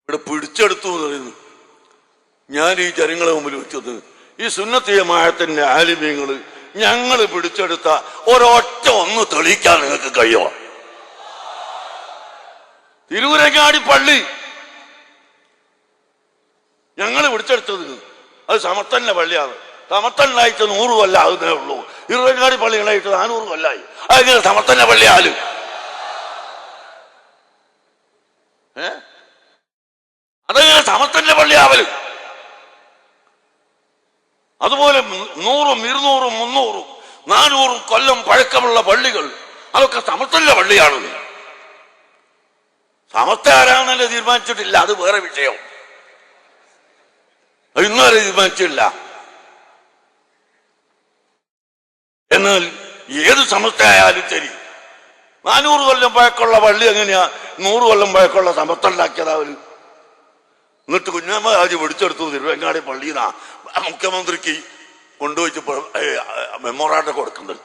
ഇവിടെ പിടിച്ചെടുത്തു എന്ന് പറയുന്നു. ഞാൻ ഈ ജനങ്ങളെ മുമ്പിൽ വെച്ചത് ഈ സുന്നത്ത് ജമാഅത്തിന്റെ ആലിമീങ്ങൾ ഞങ്ങൾ പിടിച്ചെടുത്ത ഒരൊറ്റ ഒന്ന് തെളിയിക്കാൻ നിങ്ങൾക്ക് കഴിയുമോ? തിരൂരങ്ങാടി പള്ളി ഞങ്ങൾ പിടിച്ചെടുത്തത് അത് സമത്തന്റെ പള്ളിയാണ്. സമത്തനായിട്ട് 100 കൊല്ലം ആകുന്നേ ഉള്ളൂ. തിരൂരങ്ങാടി പള്ളികളായിട്ട് 400 കൊല്ലായി. അതെങ്ങനെ സമത്തന്റെ പള്ളിയാലും? അതെങ്ങനെ സമത്തന്റെ പള്ളിയാവല്? അതുപോലെ 100, 200, 300, 400 കൊല്ലം പഴക്കമുള്ള പള്ളികൾ അതൊക്കെ സമത്തന്റെ പള്ളിയാണ്. സമസ്ത ആരാന്നല്ലേ തീരുമാനിച്ചിട്ടില്ല, അത് വേറെ വിഷയം. ഇന്നുവരെ തീരുമാനിച്ചില്ല. എന്നാൽ ഏത് സമസ്ത ആയാലും ശരി 400 കൊല്ലം പഴക്കമുള്ള പള്ളി എങ്ങനെയാ 100 കൊല്ലം പഴക്കമുള്ള സമസ്ത ഉണ്ടാക്കിയതാവല്? എന്നിട്ട് കുഞ്ഞമ്മ രാജ് പിടിച്ചെടുത്തു തിരുവങ്ങാടി പള്ളിന്നാ മുഖ്യമന്ത്രിക്ക് കൊണ്ടുപോയിട്ട് മെമ്മോറാണ്ടം കൊടുക്കുന്നത്.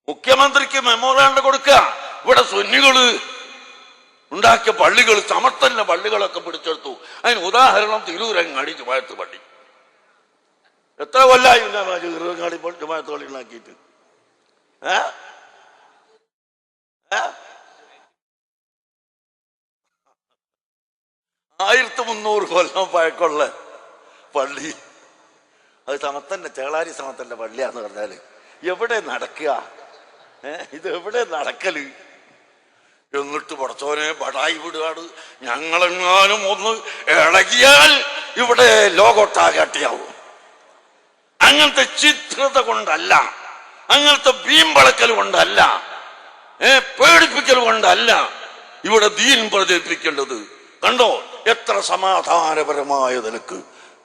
മുഖ്യമന്ത്രിക്ക് മെമ്മോറാണ്ടം കൊടുക്കുക. ഇവിടെ സുന്നികള് ഉണ്ടാക്കിയ പള്ളികൾ, സമസ്തന്റെ പള്ളികളൊക്കെ പിടിച്ചെടുത്തു. അതിന് ഉദാഹരണം തിരൂരങ്ങാടി ജുമാഅത്ത് പള്ളി. എത്ര കൊല്ലായി തിരൂരങ്ങാടി ജുമാഅത്ത് പള്ളി ഉണ്ടാക്കിയിട്ട്? 1300 കൊല്ലം പഴക്കമുള്ള പള്ളി. അത് സമത്തന്റെ ചേളാരി സമത്തന്റെ പള്ളിയാന്ന് പറഞ്ഞാല് എവിടെ നടക്കുക? ഇത് എവിടെ നടക്കല്? എന്നിട്ട് പടച്ചോനെ ബടായി വിടുകയാണ്. ഞങ്ങളെങ്ങാനും ഒന്ന് ഇളകിയാൽ ഇവിടെ ലോകോട്ടാകട്ടിയാവും. അങ്ങനത്തെ ചിത്രത കൊണ്ടല്ല, അങ്ങനത്തെ വീമ്പളക്കൽ കൊണ്ടല്ല, പേടിപ്പിക്കൽ കൊണ്ടല്ല ഇവിടെ ദീൻ പ്രചരിപ്പിക്കേണ്ടത്. കണ്ടോ എത്ര സമാധാനപരമായ നിലക്ക്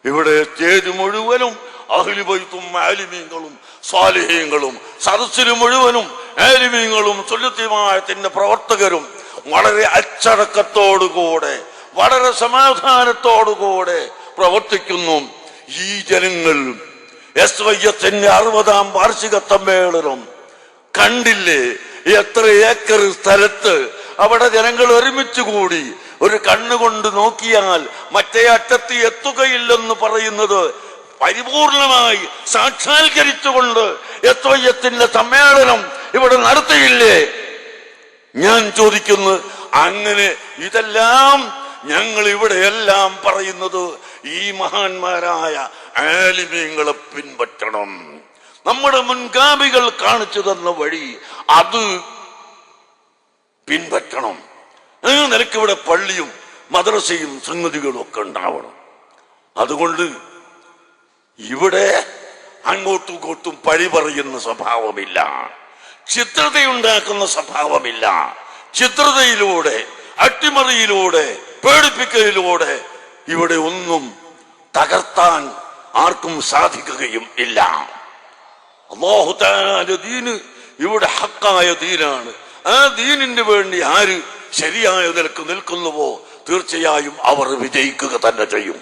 ഇവിടെ സ്റ്റേജ് മുഴുവനും അഹ്ലു ബൈത്തും ആലിമീങ്ങളും സ്വാലിഹീങ്ങളും സദസ്സിന് മുഴുവനും ആലിമീങ്ങളും സുന്നത്ത് ജമാഅത്തിന്റെ പ്രവർത്തകരും വളരെ അച്ചടക്കത്തോടുകൂടെ വളരെ സമാധാനത്തോടുകൂടെ പ്രവർത്തിക്കുന്നു. ഈ ജനങ്ങൾ SYS-ന്റെ 60ാം വാർഷിക സമ്മേളനം കണ്ടില്ലേ? എത്ര ഏക്കർ സ്ഥലത്ത് അവിടെ ജനങ്ങൾ ഒരുമിച്ച് കൂടി ഒരു കണ്ണുകൊണ്ട് നോക്കിയാൽ മറ്റേ അറ്റത്ത് എത്തുകയില്ലെന്ന് പറയുന്നത് പരിപൂർണമായി സാക്ഷാത്കരിച്ചുകൊണ്ട് SYS-ന്റെ സമ്മേളനം ഇവിടെ നടത്തിയില്ലേ? ഞാൻ ചോദിക്കുന്നു, അങ്ങനെ ഇതെല്ലാം ഞങ്ങൾ ഇവിടെയെല്ലാം പറയുന്നത് ഈ മഹാന്മാരായ ആലിമീങ്ങളെ പിൻപറ്റണം. നമ്മുടെ മുൻഗാമികൾ കാണിച്ചു തന്ന വഴി അത് പിൻപറ്റണം. നിനക്ക് ഇവിടെ പള്ളിയും മദ്രസയും സംഗതികളും ഒക്കെ ഉണ്ടാവണം. അതുകൊണ്ട് ഇവിടെ അങ്ങോട്ടും ഇങ്ങോട്ടും പഴി പറയുന്ന സ്വഭാവമില്ല, ചിത്രതയുണ്ടാക്കുന്ന സ്വഭാവമില്ല. ചിത്രതയിലൂടെ, അട്ടിമറിയിലൂടെ, പേടിപ്പിക്കലിലൂടെ ഇവിടെ ഒന്നും തകർത്താൻ ആർക്കും സാധിക്കുകയും ഇല്ല. അല്ലാഹു തആല ദീന് ഇവിടെ ഹക്കായ ദീനാണ്. ആ ദീനിന് വേണ്ടി ആര് ശരിയായ നിലക്ക് നിൽക്കുന്നുവോ തീർച്ചയായും അവർ വിജയിക്കുക തന്നെ ചെയ്യും.